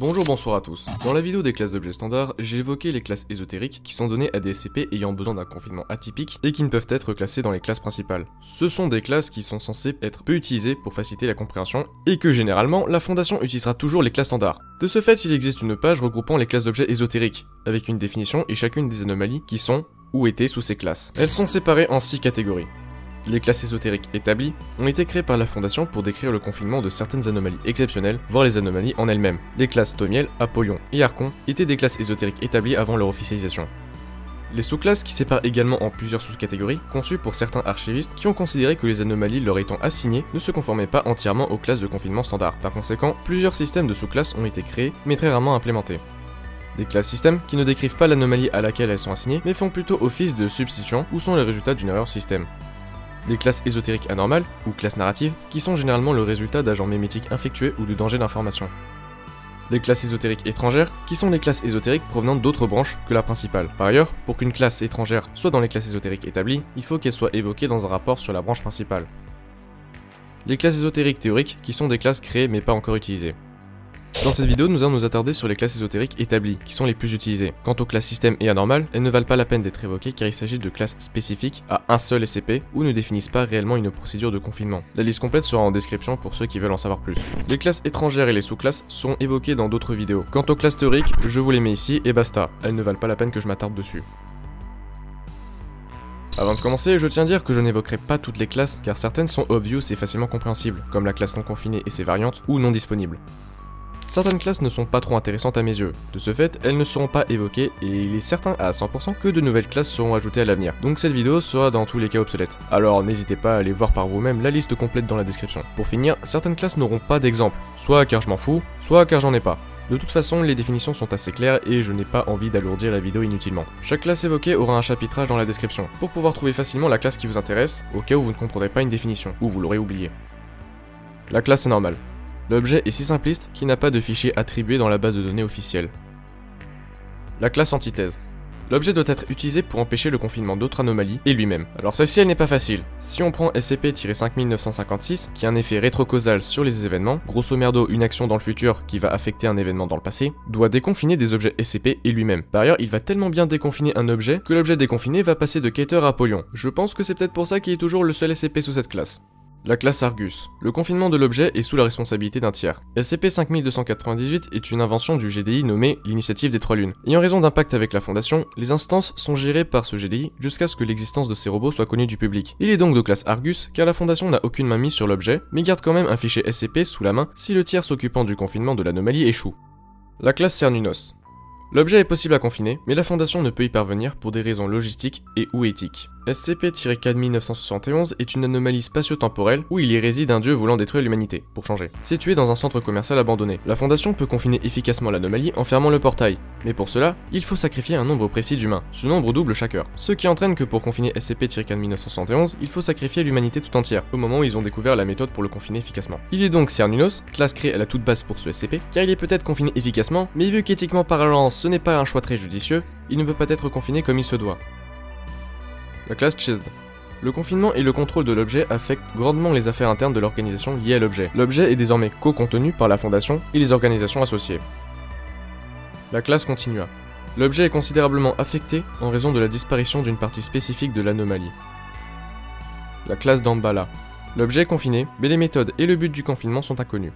Bonjour, bonsoir à tous. Dans la vidéo des classes d'objets standards, j'ai évoqué les classes ésotériques qui sont données à des SCP ayant besoin d'un confinement atypique et qui ne peuvent être classées dans les classes principales. Ce sont des classes qui sont censées être peu utilisées pour faciliter la compréhension et que généralement, la fondation utilisera toujours les classes standards. De ce fait, il existe une page regroupant les classes d'objets ésotériques, avec une définition et chacune des anomalies qui sont ou étaient sous ces classes. Elles sont séparées en 6 catégories. Les classes ésotériques établies ont été créées par la Fondation pour décrire le confinement de certaines anomalies exceptionnelles, voire les anomalies en elles-mêmes. Les classes Thomiel, Apollon et Archon étaient des classes ésotériques établies avant leur officialisation. Les sous-classes qui séparent également en plusieurs sous-catégories, conçues pour certains archivistes qui ont considéré que les anomalies leur étant assignées ne se conformaient pas entièrement aux classes de confinement standard. Par conséquent, plusieurs systèmes de sous-classes ont été créés, mais très rarement implémentés. Des classes système qui ne décrivent pas l'anomalie à laquelle elles sont assignées, mais font plutôt office de substituant ou sont les résultats d'une erreur système. Des classes ésotériques anormales, ou classes narratives, qui sont généralement le résultat d'agents mimétiques infectueux ou de dangers d'information. Les classes ésotériques étrangères, qui sont les classes ésotériques provenant d'autres branches que la principale. Par ailleurs, pour qu'une classe étrangère soit dans les classes ésotériques établies, il faut qu'elle soit évoquée dans un rapport sur la branche principale. Les classes ésotériques théoriques, qui sont des classes créées mais pas encore utilisées. Dans cette vidéo, nous allons nous attarder sur les classes ésotériques établies, qui sont les plus utilisées. Quant aux classes système et anormales, elles ne valent pas la peine d'être évoquées car il s'agit de classes spécifiques à un seul SCP ou ne définissent pas réellement une procédure de confinement. La liste complète sera en description pour ceux qui veulent en savoir plus. Les classes étrangères et les sous-classes seront évoquées dans d'autres vidéos. Quant aux classes théoriques, je vous les mets ici et basta, elles ne valent pas la peine que je m'attarde dessus. Avant de commencer, je tiens à dire que je n'évoquerai pas toutes les classes car certaines sont obvious et facilement compréhensibles, comme la classe non confinée et ses variantes, ou non disponibles. Certaines classes ne sont pas trop intéressantes à mes yeux, de ce fait, elles ne seront pas évoquées et il est certain à 100% que de nouvelles classes seront ajoutées à l'avenir, donc cette vidéo sera dans tous les cas obsolète. Alors n'hésitez pas à aller voir par vous-même la liste complète dans la description. Pour finir, certaines classes n'auront pas d'exemple, soit car je m'en fous, soit car j'en ai pas. De toute façon, les définitions sont assez claires et je n'ai pas envie d'alourdir la vidéo inutilement. Chaque classe évoquée aura un chapitrage dans la description, pour pouvoir trouver facilement la classe qui vous intéresse, au cas où vous ne comprendrez pas une définition, ou vous l'aurez oublié. La classe est normale. L'objet est si simpliste qu'il n'a pas de fichier attribué dans la base de données officielle. La classe antithèse. L'objet doit être utilisé pour empêcher le confinement d'autres anomalies et lui-même. Alors celle-ci elle n'est pas facile. Si on prend SCP-5956, qui a un effet rétrocausal sur les événements, grosso merdo une action dans le futur qui va affecter un événement dans le passé, doit déconfiner des objets SCP et lui-même. Par ailleurs, il va tellement bien déconfiner un objet que l'objet déconfiné va passer de Keter à Apollon. Je pense que c'est peut-être pour ça qu'il est toujours le seul SCP sous cette classe. La classe Argus. Le confinement de l'objet est sous la responsabilité d'un tiers. SCP-5298 est une invention du GDI nommée l'Initiative des Trois Lunes. Ayant raison d'un pacte avec la Fondation, les instances sont gérées par ce GDI jusqu'à ce que l'existence de ces robots soit connue du public. Il est donc de classe Argus car la Fondation n'a aucune mainmise sur l'objet, mais garde quand même un fichier SCP sous la main si le tiers s'occupant du confinement de l'anomalie échoue. La classe Cernunos. L'objet est possible à confiner, mais la Fondation ne peut y parvenir pour des raisons logistiques et ou éthiques. SCP-4971 est une anomalie spatio-temporelle où il y réside un dieu voulant détruire l'humanité, pour changer. Situé dans un centre commercial abandonné, la Fondation peut confiner efficacement l'anomalie en fermant le portail, mais pour cela, il faut sacrifier un nombre précis d'humains. Ce nombre double chaque heure, ce qui entraîne que pour confiner SCP-4971, il faut sacrifier l'humanité tout entière, au moment où ils ont découvert la méthode pour le confiner efficacement. Il est donc Cernunos, classe créée à la toute base pour ce SCP, car il est peut-être confiné efficacement, mais vu qu'éthiquement parlant ce n'est pas un choix très judicieux, il ne peut pas être confiné comme il se doit. La classe Chesed. Le confinement et le contrôle de l'objet affectent grandement les affaires internes de l'organisation liée à l'objet. L'objet est désormais co-contenu par la Fondation et les organisations associées. La classe Continua. L'objet est considérablement affecté en raison de la disparition d'une partie spécifique de l'anomalie. La classe Damballa. L'objet est confiné, mais les méthodes et le but du confinement sont inconnus.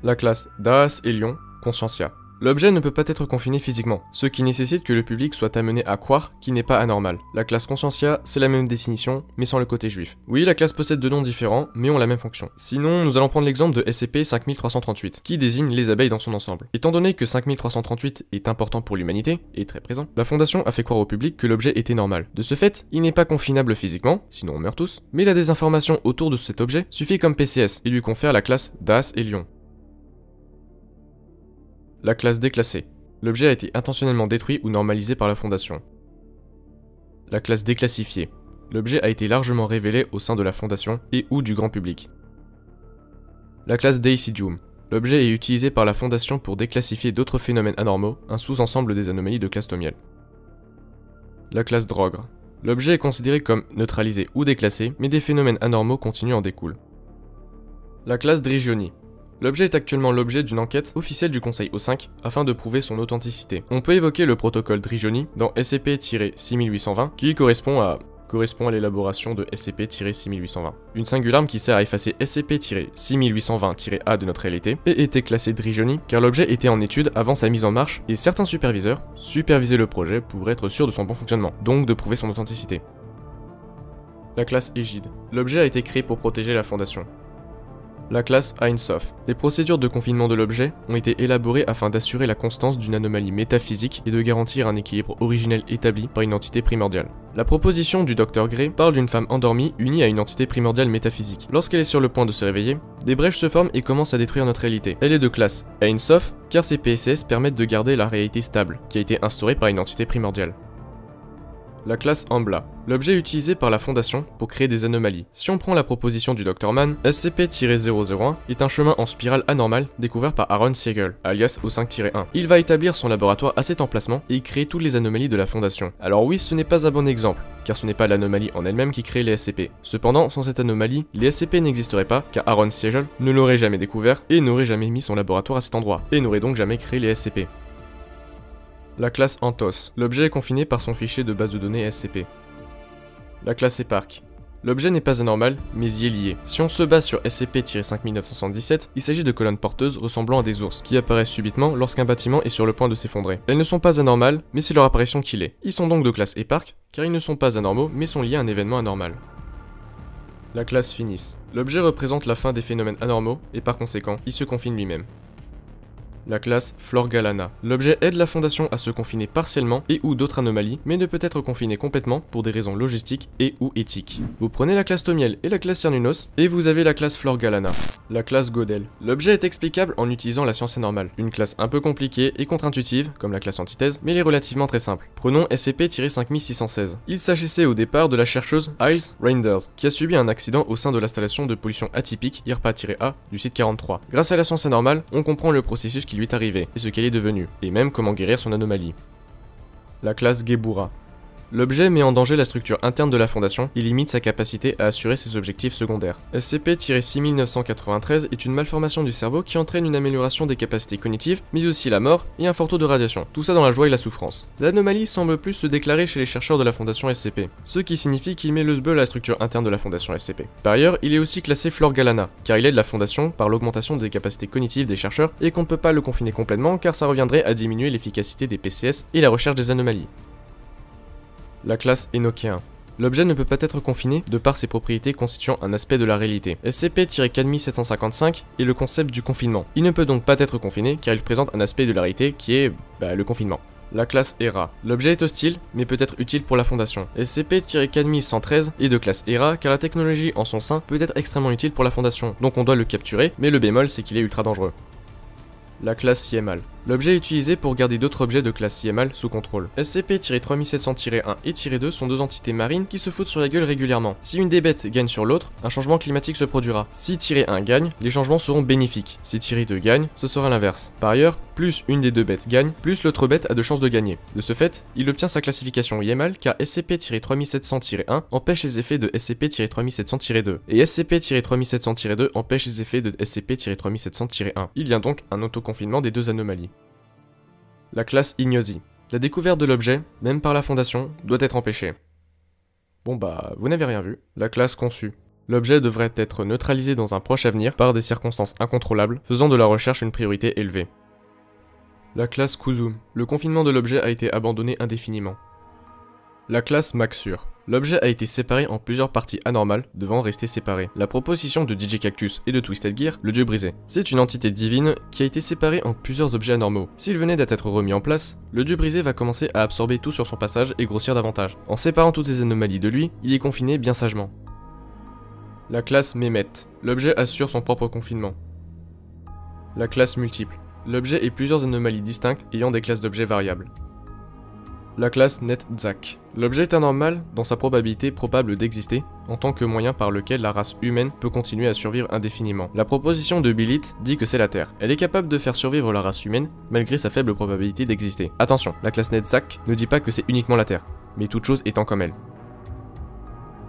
La classe Daas et Lion, Conscientia. L'objet ne peut pas être confiné physiquement, ce qui nécessite que le public soit amené à croire qu'il n'est pas anormal. La classe Conscientia, c'est la même définition, mais sans le côté juif. Oui, la classe possède deux noms différents, mais ont la même fonction. Sinon, nous allons prendre l'exemple de SCP-5338, qui désigne les abeilles dans son ensemble. Étant donné que 5338 est important pour l'humanité, et très présent, la Fondation a fait croire au public que l'objet était normal. De ce fait, il n'est pas confinable physiquement, sinon on meurt tous, mais la désinformation autour de cet objet suffit comme PCS, et lui confère la classe Daas et Lion. La classe déclassée. L'objet a été intentionnellement détruit ou normalisé par la Fondation. La classe déclassifiée. L'objet a été largement révélé au sein de la Fondation et ou du grand public. La classe Deicidium. L'objet est utilisé par la Fondation pour déclassifier d'autres phénomènes anormaux, un sous-ensemble des anomalies de classe Thomiel. La classe Drogre. L'objet est considéré comme neutralisé ou déclassé, mais des phénomènes anormaux continuent en découlent. La classe Drigioni. L'objet est actuellement l'objet d'une enquête officielle du Conseil O5 afin de prouver son authenticité. On peut évoquer le protocole Drigioni dans SCP-6820 qui correspond à l'élaboration de SCP-6820. Une singular arme qui sert à effacer SCP-6820-A de notre réalité et était classée Drigioni car l'objet était en étude avant sa mise en marche et certains superviseurs supervisaient le projet pour être sûr de son bon fonctionnement, donc de prouver son authenticité. La classe Égide. L'objet a été créé pour protéger la Fondation. La classe Ein-Sof. Les procédures de confinement de l'objet ont été élaborées afin d'assurer la constance d'une anomalie métaphysique et de garantir un équilibre originel établi par une entité primordiale. La proposition du Dr Gray parle d'une femme endormie unie à une entité primordiale métaphysique. Lorsqu'elle est sur le point de se réveiller, des brèches se forment et commencent à détruire notre réalité. Elle est de classe Ein-Sof car ces PSS permettent de garder la réalité stable, qui a été instaurée par une entité primordiale. La classe Ambla. L'objet utilisé par la Fondation pour créer des anomalies. Si on prend la proposition du Dr Mann, SCP-001 est un chemin en spirale anormale découvert par Aaron Siegel, alias O5-1. Il va établir son laboratoire à cet emplacement et y créer toutes les anomalies de la Fondation. Alors oui, ce n'est pas un bon exemple, car ce n'est pas l'anomalie en elle-même qui crée les SCP. Cependant, sans cette anomalie, les SCP n'existeraient pas, car Aaron Siegel ne l'aurait jamais découvert et n'aurait jamais mis son laboratoire à cet endroit, et n'aurait donc jamais créé les SCP. La classe Anthos. L'objet est confiné par son fichier de base de données SCP. La classe Eparch. L'objet n'est pas anormal, mais y est lié. Si on se base sur SCP-5977, il s'agit de colonnes porteuses ressemblant à des ours, qui apparaissent subitement lorsqu'un bâtiment est sur le point de s'effondrer. Elles ne sont pas anormales, mais c'est leur apparition qui l'est. Ils sont donc de classe Eparch, car ils ne sont pas anormaux, mais sont liés à un événement anormal. La classe Finis. L'objet représente la fin des phénomènes anormaux, et par conséquent, il se confine lui-même. La classe Florgalana. L'objet aide la Fondation à se confiner partiellement et ou d'autres anomalies, mais ne peut être confiné complètement pour des raisons logistiques et ou éthiques. Vous prenez la classe Tomiel et la classe Cernunnos, et vous avez la classe Florgalana. La classe Godel. L'objet est explicable en utilisant la science anormale. Une classe un peu compliquée et contre-intuitive, comme la classe Antithèse, mais elle est relativement très simple. Prenons SCP-5616. Il s'agissait au départ de la chercheuse Iles Reinders, qui a subi un accident au sein de l'installation de pollution atypique IRPA-A du site 43. Grâce à la science anormale, on comprend le processus qui lui est arrivé, et ce qu'elle est devenue, et même comment guérir son anomalie. La classe Gebura. L'objet met en danger la structure interne de la Fondation et limite sa capacité à assurer ses objectifs secondaires. SCP-6993 est une malformation du cerveau qui entraîne une amélioration des capacités cognitives, mais aussi la mort et un fort taux de radiation, tout ça dans la joie et la souffrance. L'anomalie semble plus se déclarer chez les chercheurs de la Fondation SCP, ce qui signifie qu'il met le sbeul à la structure interne de la Fondation SCP. Par ailleurs, il est aussi classé Florgalana, car il aide la Fondation par l'augmentation des capacités cognitives des chercheurs et qu'on ne peut pas le confiner complètement car ça reviendrait à diminuer l'efficacité des PCS et la recherche des anomalies. La classe Enochian. L'objet ne peut pas être confiné de par ses propriétés constituant un aspect de la réalité. SCP-4755 est le concept du confinement. Il ne peut donc pas être confiné car il présente un aspect de la réalité qui est, le confinement. La classe Hera. L'objet est hostile, mais peut être utile pour la Fondation. SCP-4113 est de classe Hera car la technologie en son sein peut être extrêmement utile pour la Fondation, donc on doit le capturer, mais le bémol c'est qu'il est ultra dangereux. La classe Yemal. L'objet est utilisé pour garder d'autres objets de classe Yemal sous contrôle. SCP-3700-1 et -2 sont deux entités marines qui se foutent sur la gueule régulièrement. Si une des bêtes gagne sur l'autre, un changement climatique se produira. Si -1 gagne, les changements seront bénéfiques. Si -2 gagne, ce sera l'inverse. Par ailleurs, plus une des deux bêtes gagne, plus l'autre bête a de chances de gagner. De ce fait, il obtient sa classification Yemal car SCP-3700-1 empêche les effets de SCP-3700-2 et SCP-3700-2 empêche les effets de SCP-3700-1. Il y a donc un autoconfinement des deux anomalies. La classe Ignosi. La découverte de l'objet, même par la Fondation, doit être empêchée. Bon vous n'avez rien vu. La classe Conçue. L'objet devrait être neutralisé dans un proche avenir par des circonstances incontrôlables, faisant de la recherche une priorité élevée. La classe Kuzum. Le confinement de l'objet a été abandonné indéfiniment. La classe Maxur. L'objet a été séparé en plusieurs parties anormales, devant rester séparé. La proposition de DJ Cactus et de Twisted Gear, le dieu brisé. C'est une entité divine qui a été séparée en plusieurs objets anormaux. S'il venait d'être remis en place, le dieu brisé va commencer à absorber tout sur son passage et grossir davantage. En séparant toutes ces anomalies de lui, il est confiné bien sagement. La classe Mehmet. L'objet assure son propre confinement. La classe Multiple. L'objet est plusieurs anomalies distinctes ayant des classes d'objets variables. La classe Netzach. L'objet est anormal dans sa probabilité probable d'exister, en tant que moyen par lequel la race humaine peut continuer à survivre indéfiniment. La proposition de Billit dit que c'est la Terre. Elle est capable de faire survivre la race humaine, malgré sa faible probabilité d'exister. Attention, la classe Netzach ne dit pas que c'est uniquement la Terre, mais toute chose étant comme elle.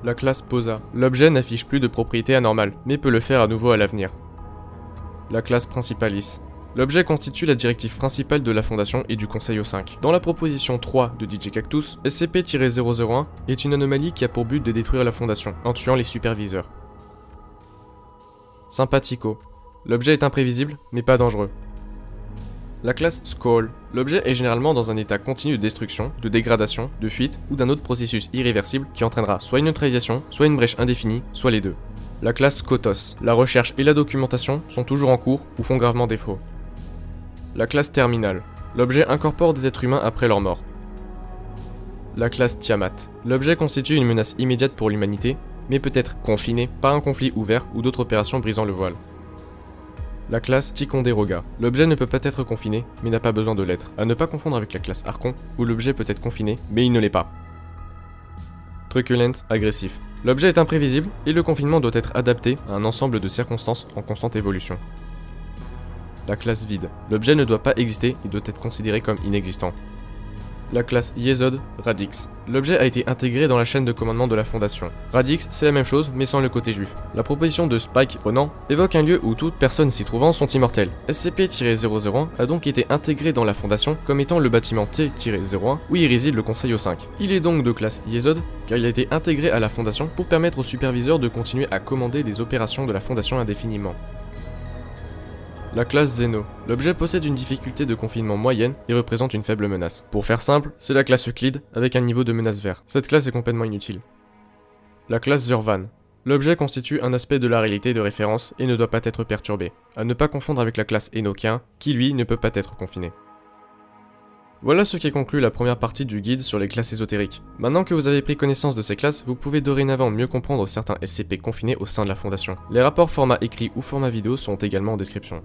La classe Posa. L'objet n'affiche plus de propriété anormale, mais peut le faire à nouveau à l'avenir. La classe Principalis. L'objet constitue la directive principale de la Fondation et du Conseil O5. Dans la proposition 3 de DJ Cactus, SCP-001 est une anomalie qui a pour but de détruire la Fondation, en tuant les superviseurs. Sympathico. L'objet est imprévisible, mais pas dangereux. La classe Skull. L'objet est généralement dans un état continu de destruction, de dégradation, de fuite ou d'un autre processus irréversible qui entraînera soit une neutralisation, soit une brèche indéfinie, soit les deux. La classe Kotos. La recherche et la documentation sont toujours en cours ou font gravement défaut. La classe Terminal. L'objet incorpore des êtres humains après leur mort. La classe Tiamat. L'objet constitue une menace immédiate pour l'humanité, mais peut être confiné par un conflit ouvert ou d'autres opérations brisant le voile. La classe Ticonderoga. L'objet ne peut pas être confiné, mais n'a pas besoin de l'être. À ne pas confondre avec la classe Archon, où l'objet peut être confiné, mais il ne l'est pas. Truculent, agressif. L'objet est imprévisible, et le confinement doit être adapté à un ensemble de circonstances en constante évolution. La classe Vide. L'objet ne doit pas exister et doit être considéré comme inexistant. La classe Yesod, Radix. L'objet a été intégré dans la chaîne de commandement de la Fondation. Radix, c'est la même chose, mais sans le côté juif. La proposition de Spike Ronan évoque un lieu où toutes personnes s'y trouvant sont immortelles. SCP-001 a donc été intégré dans la Fondation comme étant le bâtiment T-01 où y réside le Conseil O5. Il est donc de classe Yesod, car il a été intégré à la Fondation pour permettre aux superviseurs de continuer à commander des opérations de la Fondation indéfiniment. La classe Zeno. L'objet possède une difficulté de confinement moyenne et représente une faible menace. Pour faire simple, c'est la classe Euclide avec un niveau de menace vert. Cette classe est complètement inutile. La classe Zurvan. L'objet constitue un aspect de la réalité de référence et ne doit pas être perturbé. À ne pas confondre avec la classe Enochien, qui lui ne peut pas être confiné. Voilà ce qui conclut la première partie du guide sur les classes ésotériques. Maintenant que vous avez pris connaissance de ces classes, vous pouvez dorénavant mieux comprendre certains SCP confinés au sein de la Fondation. Les rapports format écrit ou format vidéo sont également en description.